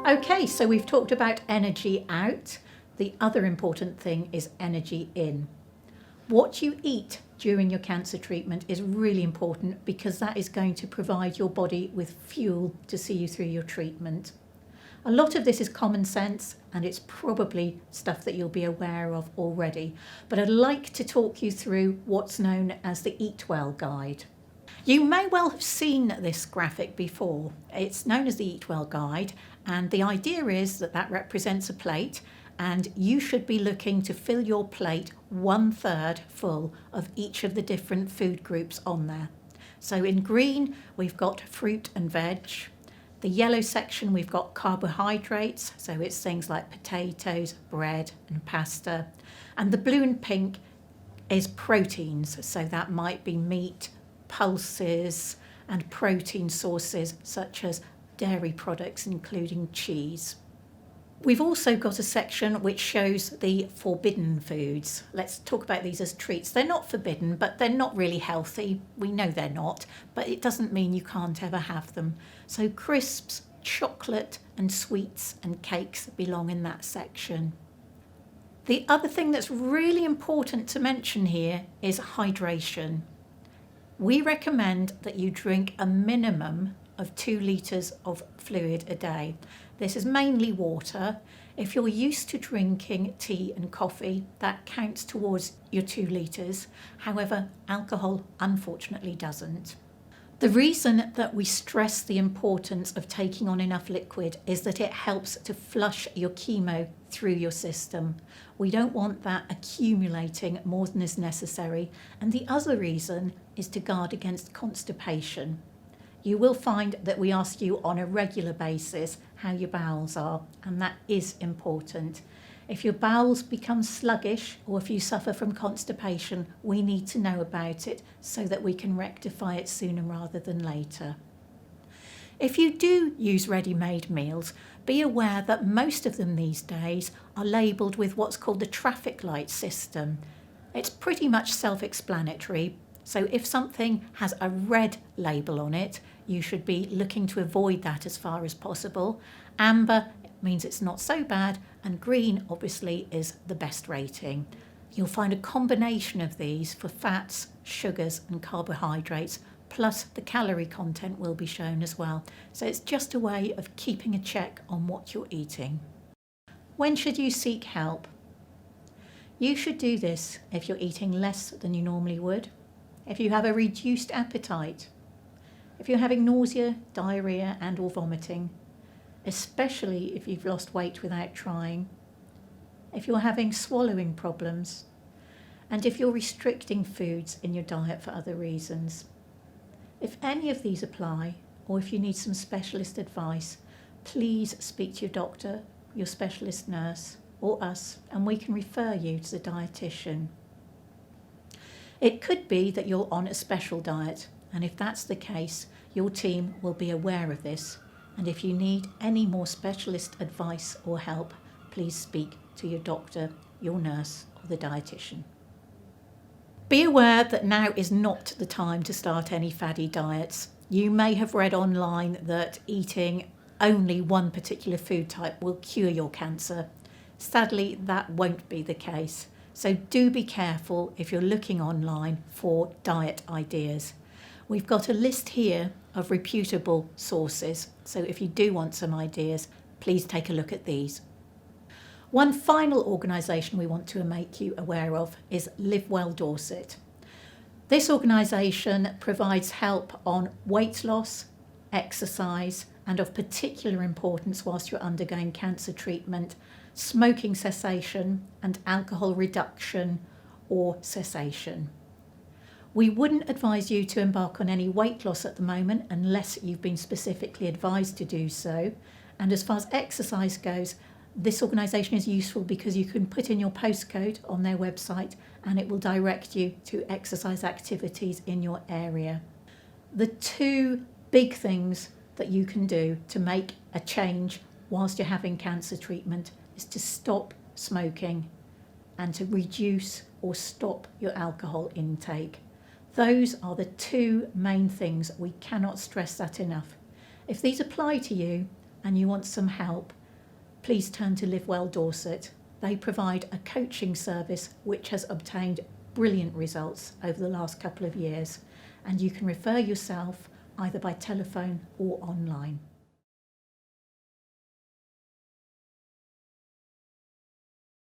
Okay, so we've talked about energy out. The other important thing is energy in. What you eat during your cancer treatment is really important because that is going to provide your body with fuel to see you through your treatment. A lot of this is common sense and it's probably stuff that you'll be aware of already, but I'd like to talk you through what's known as the Eat Well Guide. You may well have seen this graphic before. It's known as the Eat Well Guide, and the idea is that that represents a plate, and you should be looking to fill your plate 1/3 full of each of the different food groups on there. So in green, we've got fruit and veg. The yellow section, we've got carbohydrates, so it's things like potatoes, bread and pasta. And the blue and pink is proteins, so that might be meat, pulses and protein sources such as dairy products including cheese. We've also got a section which shows the forbidden foods. Let's talk about these as treats. They're not forbidden, but they're not really healthy. We know they're not, but it doesn't mean you can't ever have them. So crisps, chocolate and sweets and cakes belong in that section. The other thing that's really important to mention here is hydration. We recommend that you drink a minimum of 2 litres of fluid a day. This is mainly water. If you're used to drinking tea and coffee, that counts towards your 2 litres. However, alcohol unfortunately doesn't. The reason that we stress the importance of taking on enough liquid is that it helps to flush your chemo through your system. We don't want that accumulating more than is necessary. And the other reason is to guard against constipation. You will find that we ask you on a regular basis how your bowels are, and that is important. If your bowels become sluggish or if you suffer from constipation, we need to know about it so that we can rectify it sooner rather than later. If you do use ready-made meals, be aware that most of them these days are labelled with what's called the traffic light system. It's pretty much self-explanatory. So if something has a red label on it, you should be looking to avoid that as far as possible. Amber means it's not so bad, and green obviously is the best rating. You'll find a combination of these for fats, sugars and carbohydrates, plus the calorie content will be shown as well. So it's just a way of keeping a check on what you're eating. When should you seek help? You should do this if you're eating less than you normally would, if you have a reduced appetite, if you're having nausea, diarrhea and or vomiting, especially if you've lost weight without trying, if you're having swallowing problems, and if you're restricting foods in your diet for other reasons. If any of these apply, or if you need some specialist advice, please speak to your doctor, your specialist nurse, or us, and we can refer you to the dietitian. It could be that you're on a special diet, and if that's the case, your team will be aware of this. And if you need any more specialist advice or help, please speak to your doctor, your nurse, or the dietitian. Be aware that now is not the time to start any faddy diets. You may have read online that eating only one particular food type will cure your cancer. Sadly, that won't be the case. So do be careful if you're looking online for diet ideas. We've got a list here of reputable sources, so if you do want some ideas, please take a look at these. One final organisation we want to make you aware of is Live Well Dorset. This organisation provides help on weight loss, exercise, and of particular importance whilst you're undergoing cancer treatment, smoking cessation and alcohol reduction or cessation. We wouldn't advise you to embark on any weight loss at the moment unless you've been specifically advised to do so. And as far as exercise goes, this organisation is useful because you can put in your postcode on their website and it will direct you to exercise activities in your area. The two big things that you can do to make a change whilst you're having cancer treatment is to stop smoking and to reduce or stop your alcohol intake. Those are the two main things. We cannot stress that enough. If these apply to you and you want some help, please turn to Live Well Dorset. They provide a coaching service which has obtained brilliant results over the last couple of years, and you can refer yourself either by telephone or online.